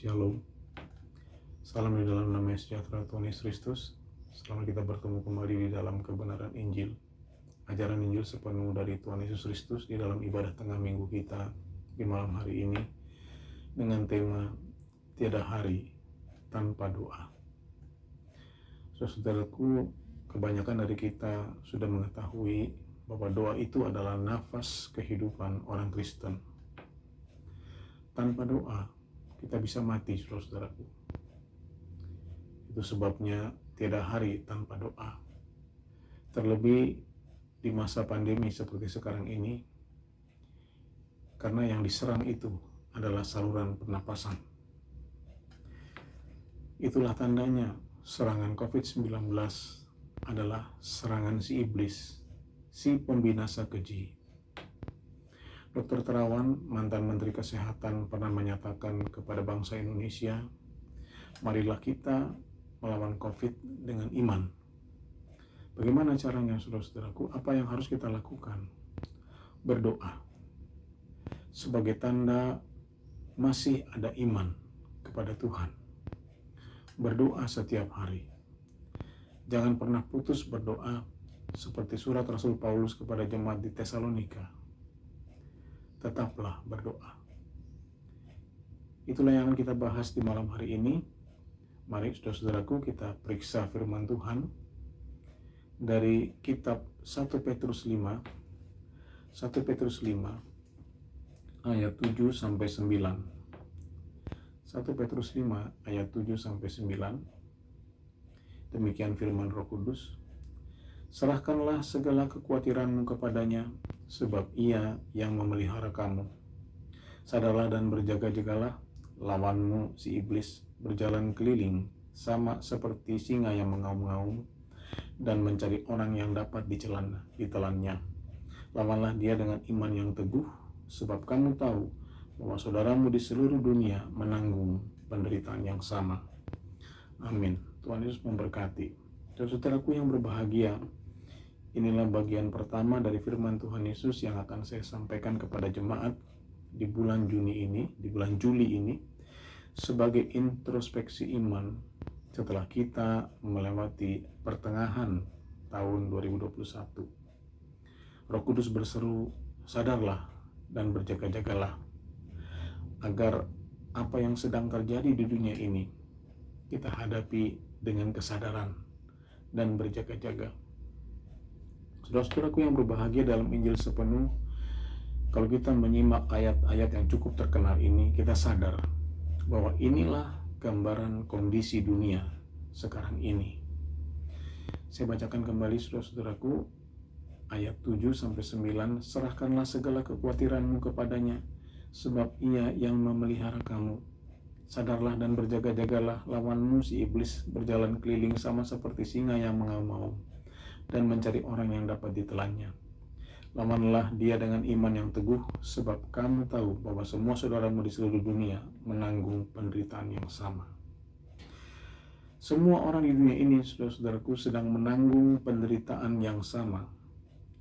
Shalom. Salam di dalam nama sejahtera Tuhan Yesus Kristus. Selamat kita bertemu kembali di dalam kebenaran Injil. Ajaran Injil sepenuh dari Tuhan Yesus Kristus di dalam ibadah tengah minggu kita di malam hari ini dengan tema tiada hari tanpa doa. Saudaraku, kebanyakan dari kita sudah mengetahui bahwa doa itu adalah nafas kehidupan orang Kristen. Tanpa doa kita bisa mati, saudaraku. Itu sebabnya tiada hari tanpa doa. Terlebih di masa pandemi seperti sekarang ini, karena yang diserang itu adalah saluran pernapasan. Itulah tandanya serangan COVID-19 adalah serangan si iblis, si pembinasa keji. Dr. Terawan, mantan Menteri Kesehatan, pernah menyatakan kepada bangsa Indonesia, marilah kita melawan COVID dengan iman. Bagaimana caranya, saudara-saudaraku? Apa yang harus kita lakukan? Berdoa. Sebagai tanda masih ada iman kepada Tuhan. Berdoa setiap hari. Jangan pernah putus berdoa seperti surat Rasul Paulus kepada jemaat di Tesalonika. Tetaplah berdoa. Itulah yang akan kita bahas di malam hari ini. Mari saudara-saudaraku kita periksa firman Tuhan dari kitab 1 Petrus 5 ayat 7 sampai 9. 1 Petrus 5 ayat 7 sampai 9. Demikian firman Roh Kudus. Serahkanlah segala kekhawatiranmu kepadanya, sebab ia yang memelihara kamu. Sadarlah dan berjaga-jagalah, lawanmu si iblis berjalan keliling sama seperti singa yang mengaum-ngaum dan mencari orang yang dapat ditelannya. Lawanlah dia dengan iman yang teguh, sebab kamu tahu bahwa saudaramu di seluruh dunia menanggung penderitaan yang sama. Amin. Tuhan Yesus memberkati. Saudaraku yang berbahagia, inilah bagian pertama dari firman Tuhan Yesus yang akan saya sampaikan kepada jemaat di bulan Juli ini sebagai introspeksi iman setelah kita melewati pertengahan tahun 2021. Roh Kudus berseru, sadarlah dan berjaga-jagalah agar apa yang sedang terjadi di dunia ini kita hadapi dengan kesadaran dan berjaga-jaga. Saudara-saudaraku yang berbahagia, dalam Injil sepenuh, kalau kita menyimak ayat-ayat yang cukup terkenal ini, kita sadar bahwa inilah gambaran kondisi dunia sekarang ini. Saya bacakan kembali saudara-saudaraku ayat 7 sampai 9. Serahkanlah segala kekhawatiranmu kepadanya, sebab ia yang memelihara kamu. Sadarlah dan berjaga-jagalah, lawanmu si iblis berjalan keliling sama seperti singa yang mengaum-ngaum dan mencari orang yang dapat ditelannya. Lawanlah dia dengan iman yang teguh, sebab kamu tahu bahwa semua saudaramu di seluruh dunia menanggung penderitaan yang sama. Semua orang di dunia ini, saudara-saudaraku, sedang menanggung penderitaan yang sama.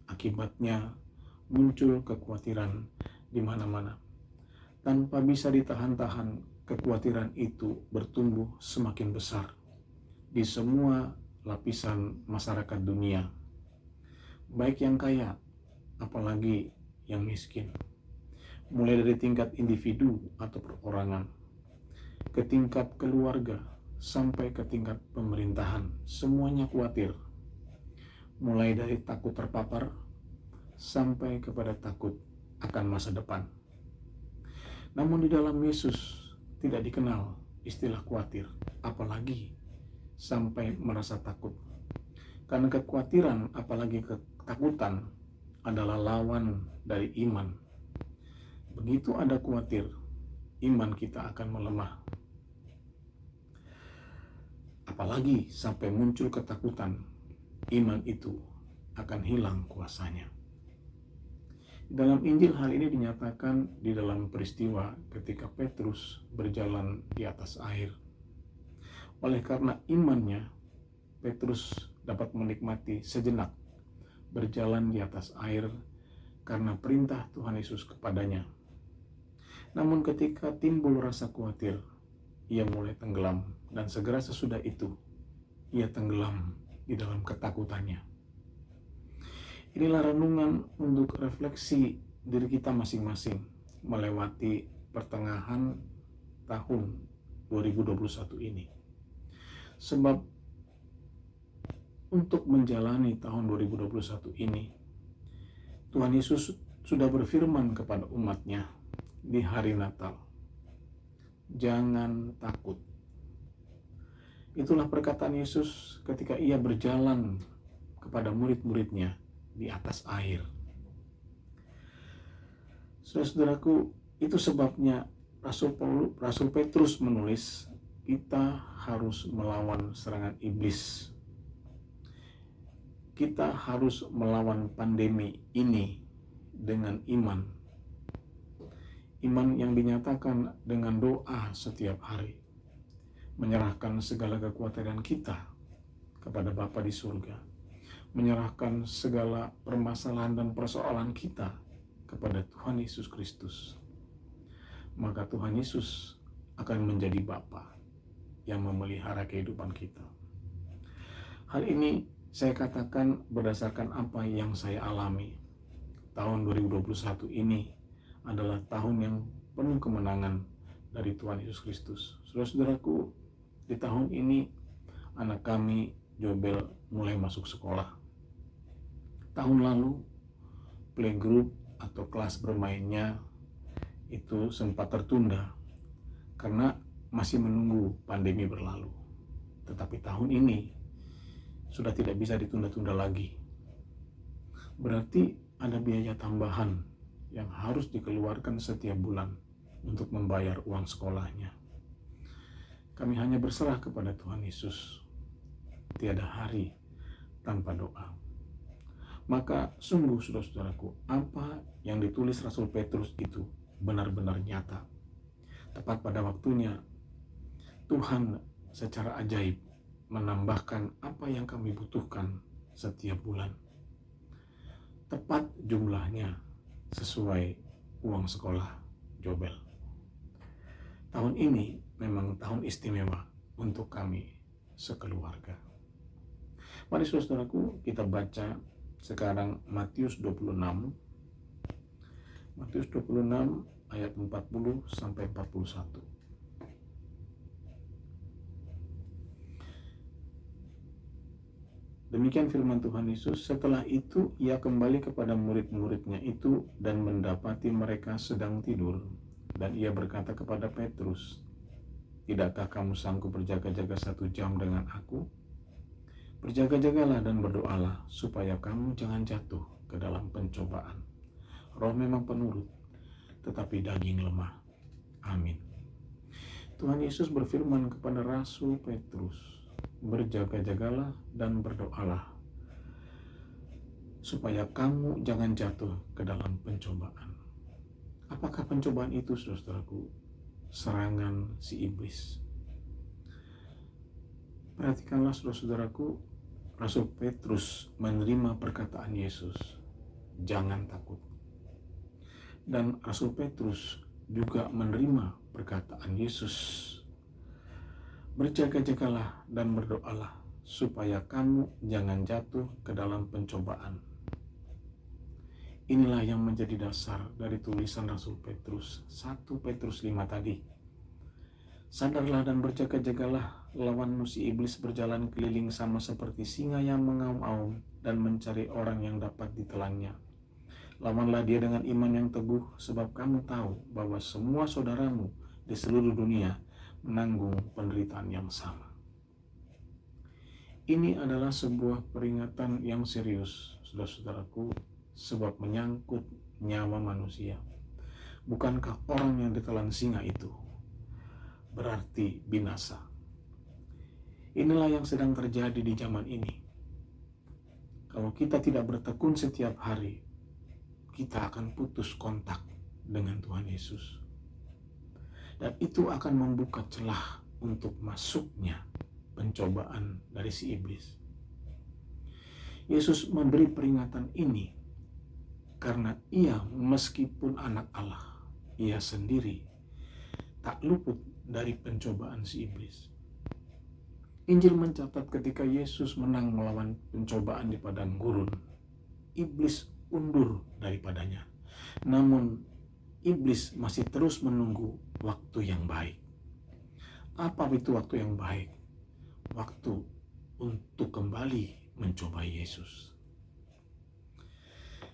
Akibatnya muncul kekhawatiran di mana-mana. Tanpa bisa ditahan-tahan, kekhawatiran itu bertumbuh semakin besar di semua lapisan masyarakat dunia, baik yang kaya apalagi yang miskin, mulai dari tingkat individu atau perorangan, ke tingkat keluarga, sampai ke tingkat pemerintahan. Semuanya khawatir, mulai dari takut terpapar sampai kepada takut akan masa depan. Namun di dalam Yesus tidak dikenal istilah khawatir, apalagi sampai merasa takut. Karena kekhawatiran apalagi ketakutan adalah lawan dari iman. Begitu ada khawatir, iman kita akan melemah. Apalagi sampai muncul ketakutan, iman itu akan hilang kuasanya. Dalam Injil hal ini dinyatakan di dalam peristiwa ketika Petrus berjalan di atas air. Oleh karena imannya, Petrus dapat menikmati sejenak berjalan di atas air karena perintah Tuhan Yesus kepadanya. Namun ketika timbul rasa khawatir, ia mulai tenggelam, dan segera sesudah itu ia tenggelam di dalam ketakutannya. Inilah renungan untuk refleksi diri kita masing-masing melewati pertengahan tahun 2021 ini. Sebab untuk menjalani tahun 2021 ini, Tuhan Yesus sudah berfirman kepada umatnya di hari Natal, jangan takut. Itulah perkataan Yesus ketika ia berjalan kepada murid-muridnya di atas air. Saudara-saudaraku, itu sebabnya Rasul Petrus menulis, kita harus melawan serangan iblis. Kita harus melawan pandemi ini dengan iman. Iman yang dinyatakan dengan doa setiap hari. Menyerahkan segala kekhawatiran kita kepada Bapa di surga. Menyerahkan segala permasalahan dan persoalan kita kepada Tuhan Yesus Kristus. Maka Tuhan Yesus akan menjadi Bapa yang memelihara kehidupan kita. Hal ini saya katakan berdasarkan apa yang saya alami. Tahun 2021 ini adalah tahun yang penuh kemenangan dari Tuhan Yesus Kristus. Saudara-saudaraku, di tahun ini anak kami Jobel mulai masuk sekolah. Tahun lalu playgroup atau kelas bermainnya itu sempat tertunda karena masih menunggu pandemi berlalu. Tetapi tahun ini sudah tidak bisa ditunda-tunda lagi. Berarti ada biaya tambahan yang harus dikeluarkan setiap bulan untuk membayar uang sekolahnya. Kami hanya berserah kepada Tuhan Yesus. Tiada hari tanpa doa. Maka sungguh saudara-saudaraku, apa yang ditulis Rasul Petrus itu benar-benar nyata. Tepat pada waktunya, Tuhan secara ajaib menambahkan apa yang kami butuhkan setiap bulan. Tepat jumlahnya sesuai uang sekolah Jobel. Tahun ini memang tahun istimewa untuk kami sekeluarga. Mari saudaraku, kita baca sekarang Matius 26. Matius 26 ayat 40 sampai 41. Demikian firman Tuhan Yesus, setelah itu ia kembali kepada murid-muridnya itu dan mendapati mereka sedang tidur. Dan ia berkata kepada Petrus, tidakkah kamu sanggup berjaga-jaga 1 jam dengan aku? Berjaga-jagalah dan berdoalah supaya kamu jangan jatuh ke dalam pencobaan. Roh memang penurut, tetapi daging lemah. Amin. Tuhan Yesus berfirman kepada Rasul Petrus, berjaga-jagalah dan berdoalah supaya kamu jangan jatuh ke dalam pencobaan. Apakah pencobaan itu, saudaraku? Serangan si iblis. Perhatikanlah saudara-saudaraku, Rasul Petrus menerima perkataan Yesus, jangan takut. Dan Rasul Petrus juga menerima perkataan Yesus, berjaga-jagalah dan berdoalah supaya kamu jangan jatuh ke dalam pencobaan. Inilah yang menjadi dasar dari tulisan Rasul Petrus 1 Petrus 5 tadi. Sadarlah dan berjaga-jagalah, lawan si iblis berjalan keliling sama seperti singa yang mengaum-aum dan mencari orang yang dapat ditelannya. Lawanlah dia dengan iman yang teguh, sebab kamu tahu bahwa semua saudaramu di seluruh dunia menanggung penderitaan yang sama. Ini adalah sebuah peringatan yang serius, saudara-saudaraku, sebab menyangkut nyawa manusia. Bukankah orang yang ditelan singa itu berarti binasa? Inilah yang sedang terjadi di zaman ini. Kalau kita tidak bertekun setiap hari, kita akan putus kontak dengan Tuhan Yesus. Dan itu akan membuka celah untuk masuknya pencobaan dari si iblis. Yesus memberi peringatan ini karena ia meskipun anak Allah, ia sendiri tak luput dari pencobaan si iblis. Injil mencatat ketika Yesus menang melawan pencobaan di padang gurun, iblis undur daripadanya. Namun iblis masih terus menunggu waktu yang baik. Apa itu waktu yang baik? Waktu untuk kembali mencoba Yesus.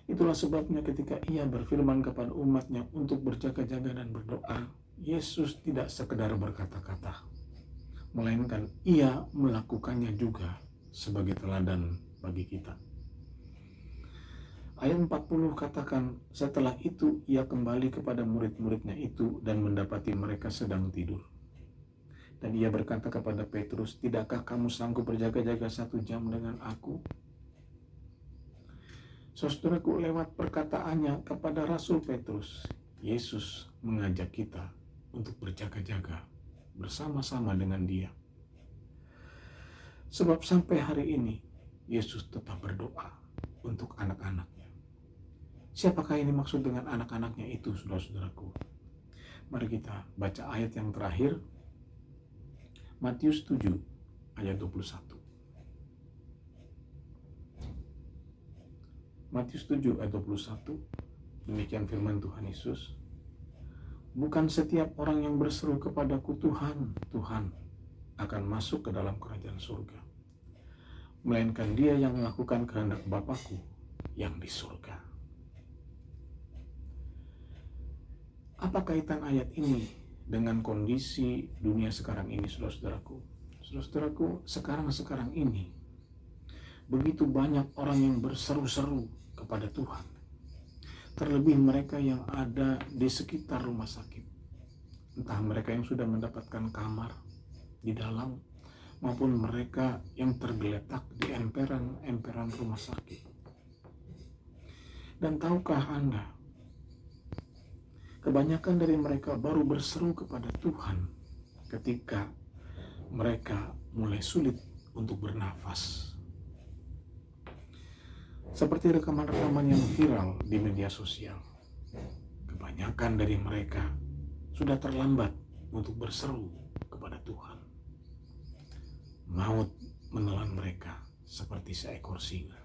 Itulah sebabnya ketika ia berfirman kepada umatnya untuk berjaga-jaga dan berdoa, Yesus tidak sekedar berkata-kata, melainkan ia melakukannya juga sebagai teladan bagi kita. Ayat 40 katakan, setelah itu ia kembali kepada murid-muridnya itu dan mendapati mereka sedang tidur. Dan ia berkata kepada Petrus, tidakkah kamu sanggup berjaga-jaga 1 jam dengan aku? Saudaraku, lewat perkataannya kepada Rasul Petrus, Yesus mengajak kita untuk berjaga-jaga bersama-sama dengan dia. Sebab sampai hari ini, Yesus tetap berdoa untuk anak-anaknya. Siapakah ini maksud dengan anak-anaknya itu, saudara-saudaraku? Mari kita baca ayat yang terakhir, Matius 7 ayat 21. Matius 7 ayat 21, demikian firman Tuhan Yesus. Bukan setiap orang yang berseru kepadaku Tuhan, Tuhan, akan masuk ke dalam kerajaan surga, melainkan dia yang melakukan kehendak Bapa-Ku yang di surga. Apa kaitan ayat ini dengan kondisi dunia sekarang ini, saudara-saudaraku? Saudara-saudaraku, sekarang ini begitu banyak orang yang berseru-seru kepada Tuhan. Terlebih mereka yang ada di sekitar rumah sakit. Entah mereka yang sudah mendapatkan kamar di dalam, maupun mereka yang tergeletak di emperan-emperan rumah sakit. Dan tahukah Anda, kebanyakan dari mereka baru berseru kepada Tuhan ketika mereka mulai sulit untuk bernafas. Seperti rekaman-rekaman yang viral di media sosial. Kebanyakan dari mereka sudah terlambat untuk berseru kepada Tuhan. Maut menelan mereka seperti seekor singa.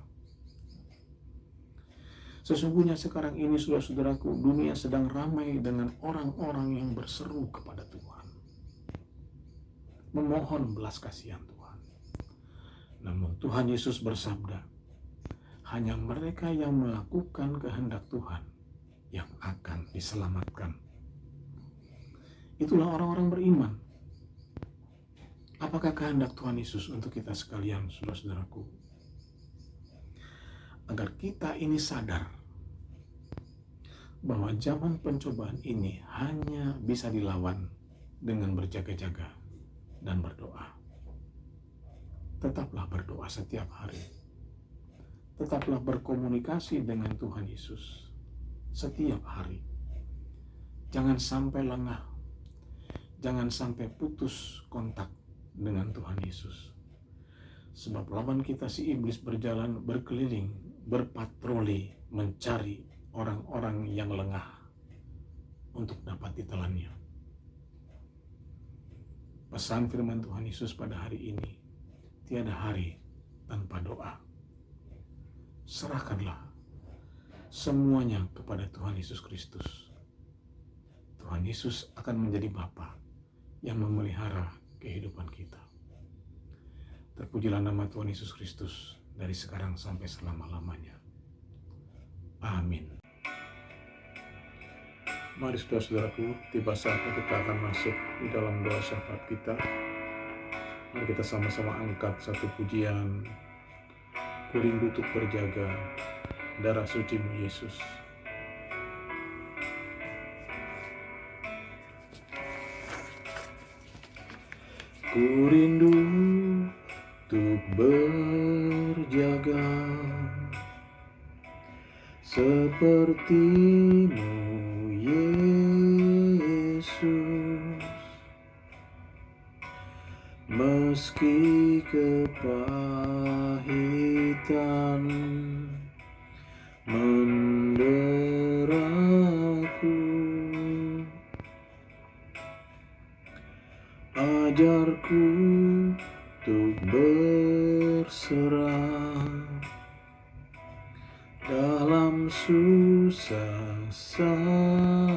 Sesungguhnya sekarang ini, saudara-saudaraku, dunia sedang ramai dengan orang-orang yang berseru kepada Tuhan, memohon belas kasihan Tuhan. Namun Tuhan Yesus bersabda, hanya mereka yang melakukan kehendak Tuhan yang akan diselamatkan. Itulah orang-orang beriman. Apakah kehendak Tuhan Yesus untuk kita sekalian, saudara-saudaraku? Agar kita ini sadar bahwa zaman pencobaan ini hanya bisa dilawan dengan berjaga-jaga dan berdoa. Tetaplah berdoa setiap hari. Tetaplah berkomunikasi dengan Tuhan Yesus setiap hari. Jangan sampai lengah. Jangan sampai putus kontak dengan Tuhan Yesus. Sebab lawan kita si iblis berjalan berkeliling, berpatroli, mencari orang-orang yang lengah untuk dapat ditelannya. Pesan firman Tuhan Yesus pada hari ini, tiada hari tanpa doa. Serahkanlah semuanya kepada Tuhan Yesus Kristus. Tuhan Yesus akan menjadi Bapa yang memelihara kehidupan kita. Terpujilah nama Tuhan Yesus Kristus dari sekarang sampai selama-lamanya. Amin. Mari saudara-saudaraku, tiba saatnya kita akan masuk di dalam doa syafaat kita. Mari kita sama-sama angkat satu pujian. Ku rindu untuk berjaga, darah suci-Mu Yesus. Ku rindu untuk berjaga seperti-Mu Yesus, meski kepahitan menderaku, ajarku untuk berserah dalam susah sakitku.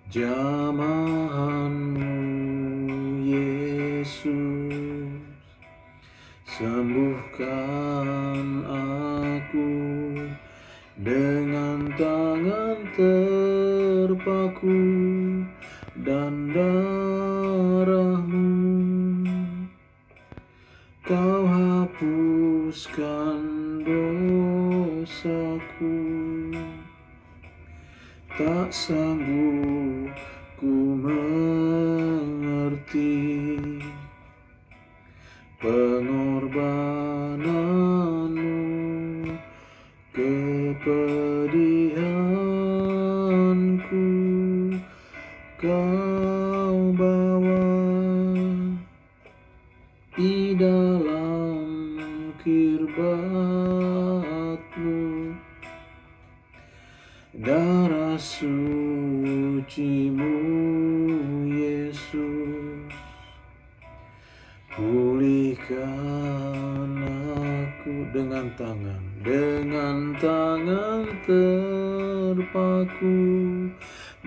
Jamahanmu Yesus, sembuhkan aku dengan tangan terpaku dan darah-Mu. Kau hapuskan dosaku, tak sanggup ku mengerti pengorbanan-Mu, kepedihanku Kau bawa di dalam kirbat-Mu. Darah suci-Mu Yesus, pulihkan aku dengan tangan terpaku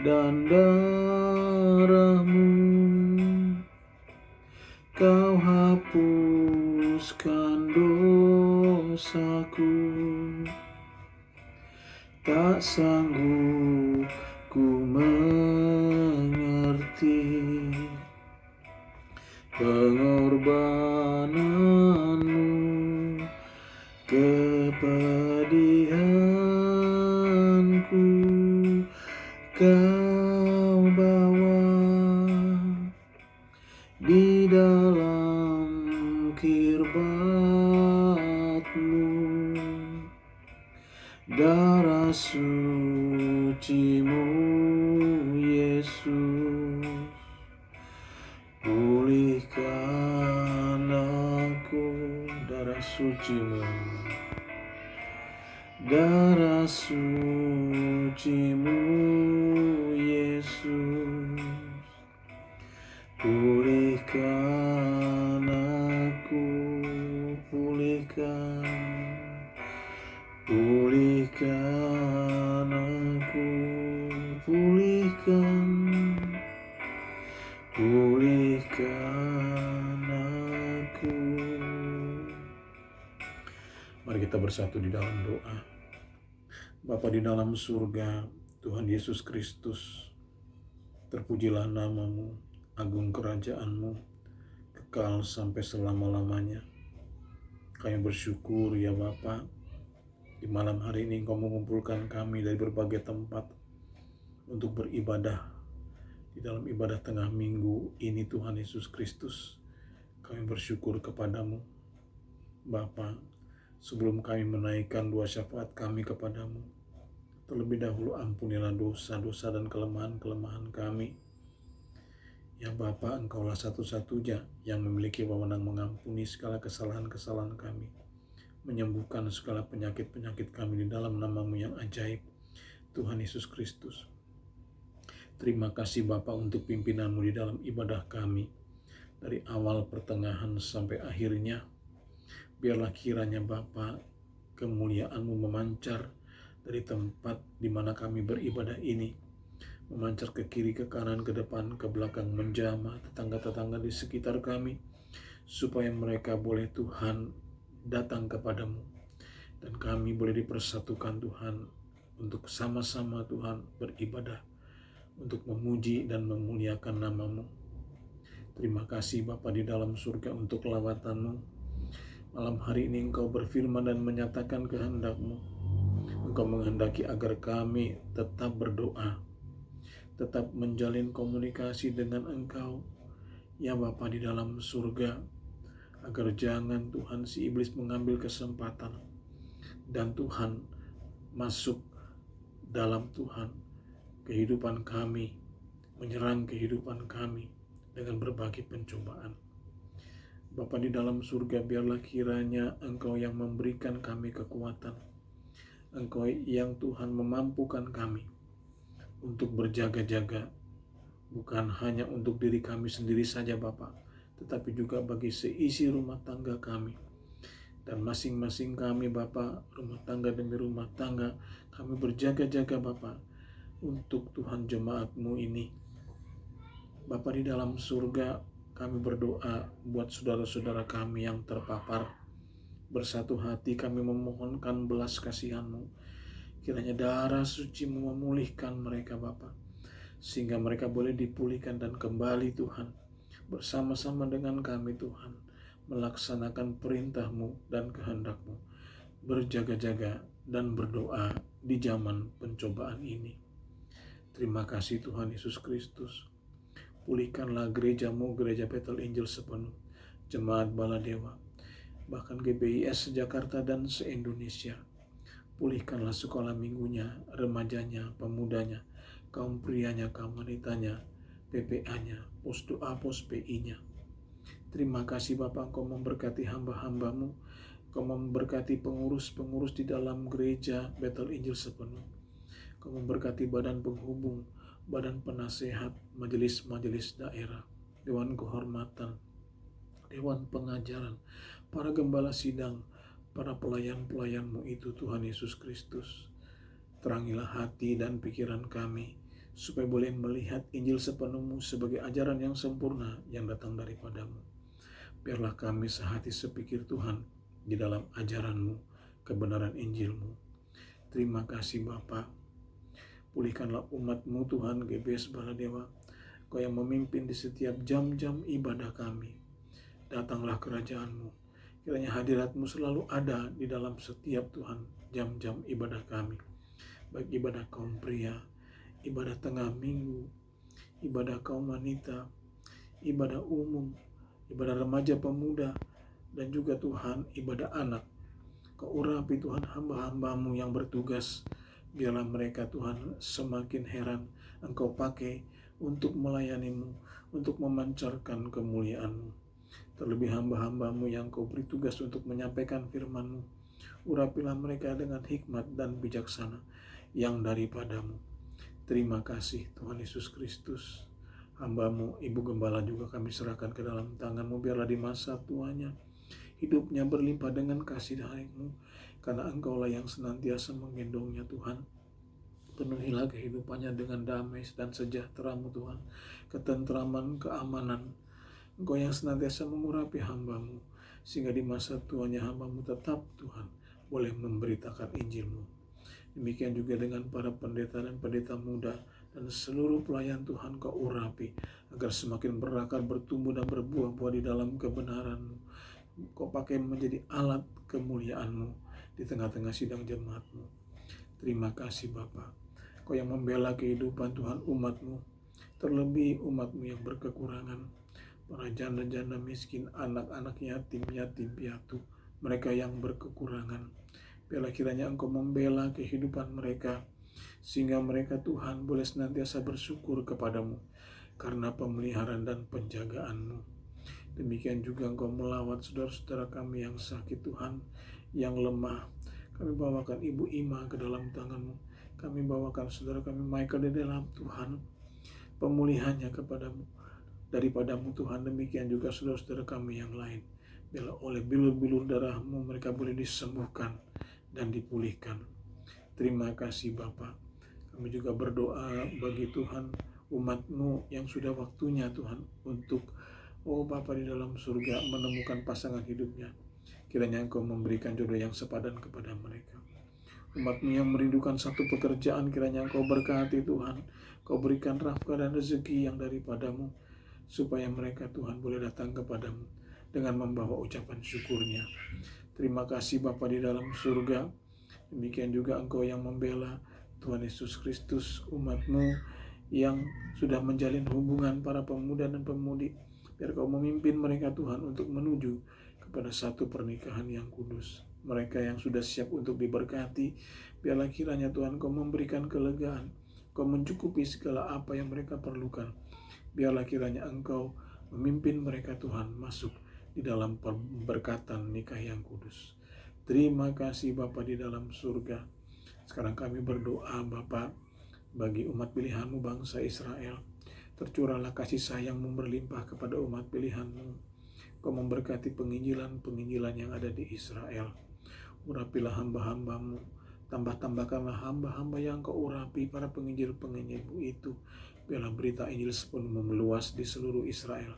dan darah-Mu. Kau hapuskan dosaku, tak sanggup ku mengerti pengorbanan-Mu, kepedihanku Kau bawa di dalam kirbat-Mu. Darah suci-Mu Yesus, pulihkan aku. Darah suci-Mu, darah suci-Mu Yesus, pulihkan aku, pulihkan aku, pulihkan aku. Mari kita bersatu di dalam doa. Bapa di dalam surga, Tuhan Yesus Kristus, terpujilah nama-Mu, agung kerajaan-Mu, kekal sampai selama-lamanya. Kami bersyukur ya Bapa, di malam hari ini Engkau mengumpulkan kami dari berbagai tempat untuk beribadah di dalam ibadah tengah minggu ini. Tuhan Yesus Kristus, kami bersyukur kepadamu Bapa. Sebelum kami menaikkan doa syafaat kami kepadamu, terlebih dahulu ampunilah dosa-dosa dan kelemahan-kelemahan kami. Ya Bapa, Engkaulah satu-satunya yang memiliki wewenang mengampuni segala kesalahan-kesalahan kami, menyembuhkan segala penyakit-penyakit kami di dalam nama-Mu yang ajaib, Tuhan Yesus Kristus. Terima kasih Bapa untuk pimpinan-Mu di dalam ibadah kami, dari awal, pertengahan, sampai akhirnya. Biarlah kiranya Bapa, kemuliaan-Mu memancar dari tempat di mana kami beribadah ini, memancar ke kiri, ke kanan, ke depan, ke belakang, menjamah tetangga-tetangga di sekitar kami, supaya mereka boleh Tuhan datang kepadamu, dan kami boleh dipersatukan Tuhan, untuk sama-sama Tuhan beribadah, untuk memuji dan memuliakan nama-Mu. Terima kasih Bapa di dalam surga untuk lawatan-Mu. Malam hari ini Engkau berfirman dan menyatakan kehendak-Mu. Engkau menghendaki agar kami tetap berdoa, tetap menjalin komunikasi dengan Engkau, ya Bapa di dalam surga, agar jangan Tuhan si iblis mengambil kesempatan dan Tuhan masuk dalam Tuhan kehidupan kami, menyerang kehidupan kami dengan berbagai pencobaan. Bapa di dalam surga, biarlah kiranya Engkau yang memberikan kami kekuatan, Engkau yang Tuhan memampukan kami untuk berjaga-jaga bukan hanya untuk diri kami sendiri saja Bapa, tetapi juga bagi seisi rumah tangga kami. Dan masing-masing kami Bapa, rumah tangga demi rumah tangga, kami berjaga-jaga Bapa untuk Tuhan jemaat-Mu ini. Bapa di dalam surga, kami berdoa buat saudara-saudara kami yang terpapar. Bersatu hati kami memohonkan belas kasihan-Mu. Kiranya darah suci-Mu memulihkan mereka Bapa, sehingga mereka boleh dipulihkan dan kembali Tuhan, bersama-sama dengan kami Tuhan, melaksanakan perintah-Mu dan kehendak-Mu, berjaga-jaga dan berdoa di zaman pencobaan ini. Terima kasih Tuhan Yesus Kristus. Pulihkanlah gereja-Mu, Gereja Bethel Injil sepenuh, Jemaat Baladewa, bahkan GBIS Jakarta dan se-Indonesia. Pulihkanlah sekolah minggunya, remajanya, pemudanya, kaum prianya, kaum wanitanya, PPA-nya, pos doa, pos PI-nya. Terima kasih Bapak, Engkau memberkati hamba-hamba-Mu, Engkau memberkati pengurus-pengurus di dalam gereja Bethel Injil sepenuh. Engkau memberkati badan penghubung, badan penasehat, majelis-majelis daerah, dewan kehormatan, dewan pengajaran, para gembala sidang, para pelayan-pelayan-Mu itu Tuhan Yesus Kristus. Terangilah hati dan pikiran kami, supaya boleh melihat Injil sepenuh-Mu sebagai ajaran yang sempurna yang datang daripada-Mu. Biarlah kami sehati sepikir Tuhan di dalam ajaran-Mu, kebenaran Injil-Mu. Terima kasih Bapa. Pulihkanlah umat-Mu Tuhan, GBS Baladewa, Kau yang memimpin di setiap jam-jam ibadah kami. Datanglah kerajaan-Mu. Kiranya hadirat-Mu selalu ada di dalam setiap Tuhan jam-jam ibadah kami. Baik ibadah kaum pria, ibadah tengah minggu, ibadah kaum wanita, ibadah umum, ibadah remaja pemuda, dan juga Tuhan ibadah anak. Kau urapi Tuhan hamba-hamba-Mu yang bertugas. Biarlah mereka Tuhan semakin heran Engkau pakai untuk melayani-Mu, untuk memancarkan kemuliaan-Mu. Terlebih hamba-hamba-Mu yang Kau beri tugas untuk menyampaikan firman-Mu. Urapilah mereka dengan hikmat dan bijaksana yang daripada-Mu. Terima kasih Tuhan Yesus Kristus. Hamba-Mu, Ibu Gembala juga kami serahkan ke dalam tangan-Mu. Biarlah di masa tuanya hidupnya berlimpah dengan kasih sayang-Mu, karena Engkaulah yang senantiasa menggendongnya Tuhan. Penuhilah kehidupannya dengan damai dan sejahtera-Mu Tuhan, ketentraman, keamanan. Engkau yang senantiasa mengurapi hamba-Mu, sehingga di masa tuanya hamba-Mu tetap Tuhan boleh memberitakan Injil-Mu. Demikian juga dengan para pendeta dan pendeta muda dan seluruh pelayan Tuhan Kau urapi, agar semakin berakar, bertumbuh dan berbuah-buah di dalam kebenaran-Mu. Kau pakai menjadi alat kemuliaan-Mu di tengah-tengah sidang jemaat-Mu. Terima kasih Bapa. Kau yang membela kehidupan Tuhan umat-Mu, terlebih umat-Mu yang berkekurangan, para janda-janda miskin, anak-anak yatim, yatim piatu, mereka yang berkekurangan. Biarlah kiranya Engkau membela kehidupan mereka, sehingga mereka Tuhan boleh senantiasa bersyukur kepada-Mu karena pemeliharaan dan penjagaan-Mu. Demikian juga Engkau melawat saudara-saudara kami yang sakit Tuhan, yang lemah. Kami bawakan Ibu Ima ke dalam tangan-Mu. Kami bawakan saudara kami Michael di dalam Tuhan, pemulihannya daripada-Mu Tuhan. Demikian juga saudara-saudara kami yang lain. Biarlah oleh bilur-bilur darah-Mu mereka boleh disembuhkan dan dipulihkan. Terima kasih Bapa. Kami juga berdoa bagi Tuhan umat-Mu yang sudah waktunya Tuhan untuk Bapa di dalam surga menemukan pasangan hidupnya. Kiranya Engkau memberikan jodoh yang sepadan kepada mereka. Umat-Mu yang merindukan satu pekerjaan, kiranya Engkau berkati Tuhan. Kau berikan nafkah dan rezeki yang daripada-Mu, supaya mereka Tuhan boleh datang kepada-Mu dengan membawa ucapan syukurnya. Terima kasih Bapa di dalam surga. Demikian juga Engkau yang membela Tuhan Yesus Kristus, umat-Mu yang sudah menjalin hubungan para pemuda dan pemudi. Biar Kau memimpin mereka Tuhan untuk menuju kepada satu pernikahan yang kudus. Mereka yang sudah siap untuk diberkati, biarlah kiranya Tuhan Kau memberikan kelegaan, Kau mencukupi segala apa yang mereka perlukan. Biarlah kiranya Engkau memimpin mereka Tuhan masuk di dalam pemberkatan nikah yang kudus. Terima kasih Bapa di dalam surga. Sekarang kami berdoa Bapa bagi umat pilihan-Mu bangsa Israel. Tercurahlah kasih sayang-Mu berlimpah kepada umat pilihan-Mu. Kau memberkati penginjilan-penginjilan yang ada di Israel. Urapilah hamba-hamba-Mu. Tambah-tambahkanlah hamba-hamba yang Kau urapi, para penginjil-penginjil-Mu itu. Biarlah berita Injil sepenuhnya meluas di seluruh Israel,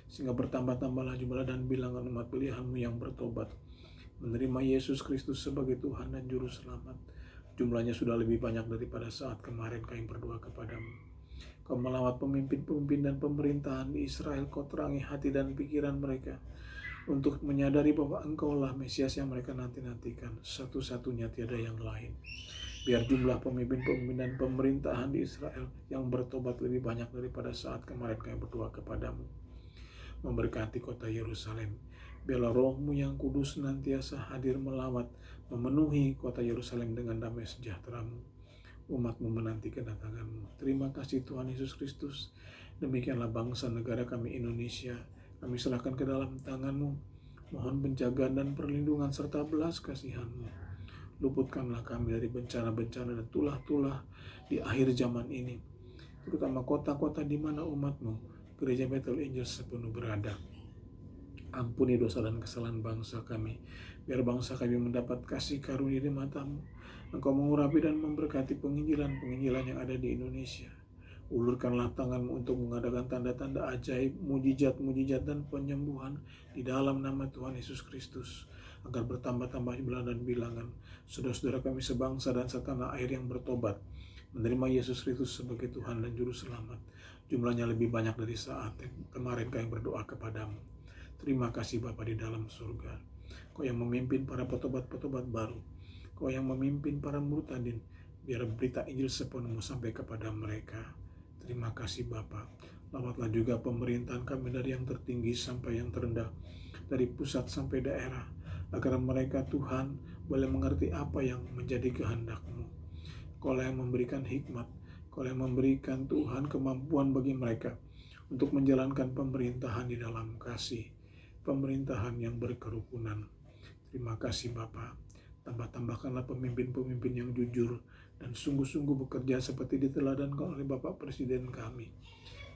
sehingga bertambah-tambahlah jumlah dan bilangan umat pilihan-Mu yang bertobat, menerima Yesus Kristus sebagai Tuhan dan Juru Selamat. Jumlahnya sudah lebih banyak daripada saat kemarin kami berdoa kepadamu. Kau melawat pemimpin-pemimpin dan pemerintahan di Israel. Kau terangi hati dan pikiran mereka untuk menyadari bahwa Engkaulah Mesias yang mereka nanti-nantikan. Satu-satunya, tiada yang lain. Biar jumlah pemimpin-pemimpin dan pemerintahan di Israel yang bertobat lebih banyak daripada saat kemarin kami berdoa kepadamu. Memberkati kota Yerusalem. Biarlah Roh-Mu yang kudus senantiasa hadir melawat, memenuhi kota Yerusalem dengan damai sejahtera-Mu. Umat-Mu menanti kedatangan-Mu. Terima kasih Tuhan Yesus Kristus. Demikianlah bangsa negara kami Indonesia. Kami serahkan ke dalam tangan-Mu. Mohon penjagaan dan perlindungan serta belas kasihan-Mu. Luputkanlah kami dari bencana-bencana dan tulah-tulah di akhir zaman ini, terutama kota-kota di mana umat-Mu, Gereja Bethel Angel sepenuh berada. Ampuni dosa dan kesalahan bangsa kami, biar bangsa kami mendapat kasih karunia di mata-Mu. Engkau mengurapi dan memberkati penginjilan-penginjilan yang ada di Indonesia. Ulurkanlah tangan-Mu untuk mengadakan tanda-tanda ajaib, mujizat-mujizat dan penyembuhan di dalam nama Tuhan Yesus Kristus, agar bertambah-tambah jumlah dan bilangan saudara-saudara kami sebangsa dan setanah air yang bertobat, menerima Yesus Kristus sebagai Tuhan dan Juru Selamat. Jumlahnya lebih banyak dari saat kemarin kami berdoa kepadamu. Terima kasih Bapa di dalam surga. Kau yang memimpin para petobat-petobat baru. Kau yang memimpin para murtadin. Biar berita Injil sepenuhnya sampai kepada mereka. Terima kasih Bapa. Lawatlah juga pemerintahan kami dari yang tertinggi sampai yang terendah, dari pusat sampai daerah, agar mereka Tuhan boleh mengerti apa yang menjadi kehendak-Mu. Kaulah yang memberikan hikmat, Kaulah yang memberikan Tuhan kemampuan bagi mereka untuk menjalankan pemerintahan di dalam kasih, pemerintahan yang berkerukunan. Terima kasih Bapa. Tambah-tambahkanlah pemimpin-pemimpin yang jujur dan sungguh-sungguh bekerja seperti diteladankan oleh Bapak Presiden kami.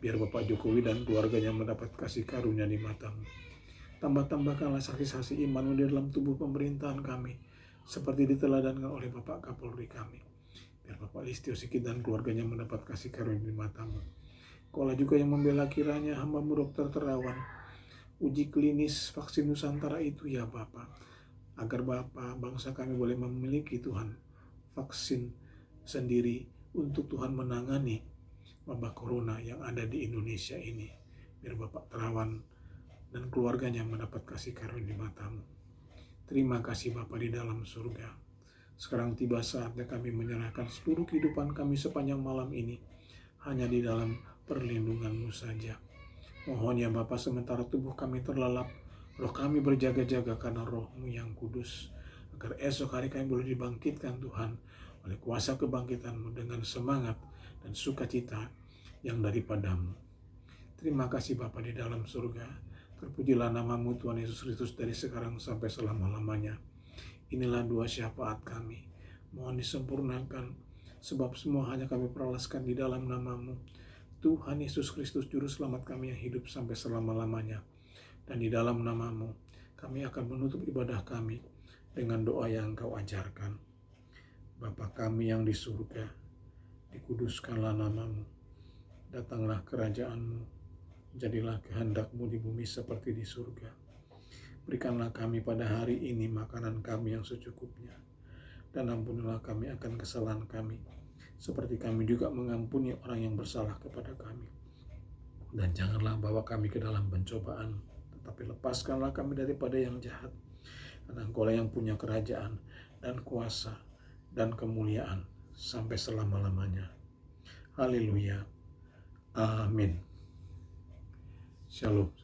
Biar Bapak Jokowi dan keluarganya mendapat kasih karunia di mata-Mu. Tambah-tambahkanlah saksi-saksi iman di dalam tubuh pemerintahan kami, seperti diteladankan oleh Bapak Kapolri kami. Biar Bapak Listio Sigit dan keluarganya mendapat kasih karunia di mata-Mu. Kaulah juga yang membela kiranya hamba-Mu Dr. Terawan, uji klinis vaksin Nusantara itu ya Bapak, agar Bapak bangsa kami boleh memiliki Tuhan vaksin sendiri untuk Tuhan menangani wabah corona yang ada di Indonesia ini. Biar Bapak Terawan dan keluarganya mendapat kasih karunia di mata-Mu. Terima kasih Bapa di dalam surga. Sekarang tiba saatnya kami menyerahkan seluruh kehidupan kami sepanjang malam ini hanya di dalam perlindungan-Mu saja. Mohon ya Bapa, sementara tubuh kami terlelap, roh kami berjaga-jaga karena Roh-Mu yang kudus, agar esok hari kami boleh dibangkitkan Tuhan oleh kuasa kebangkitan-Mu dengan semangat dan sukacita yang daripada-Mu. Terima kasih Bapa di dalam surga. Terpujilah nama-Mu Tuhan Yesus Kristus dari sekarang sampai selama-lamanya. Inilah doa syafaat kami. Mohon disempurnakan, sebab semua hanya kami peralaskan di dalam nama-Mu. Tuhan Yesus Kristus Juru Selamat kami yang hidup sampai selama-lamanya. Dan di dalam nama-Mu, kami akan menutup ibadah kami dengan doa yang Engkau ajarkan. Bapa kami yang di surga, dikuduskanlah nama-Mu. Datanglah kerajaan-Mu. Jadilah kehendak-Mu di bumi seperti di surga. Berikanlah kami pada hari ini makanan kami yang secukupnya. Dan ampunilah kami akan kesalahan kami, seperti kami juga mengampuni orang yang bersalah kepada kami. Dan janganlah bawa kami ke dalam pencobaan, tetapi lepaskanlah kami daripada yang jahat. Karena Engkaulah yang punya kerajaan dan kuasa dan kemuliaan sampai selama-lamanya. Haleluya. Amin. Shalom.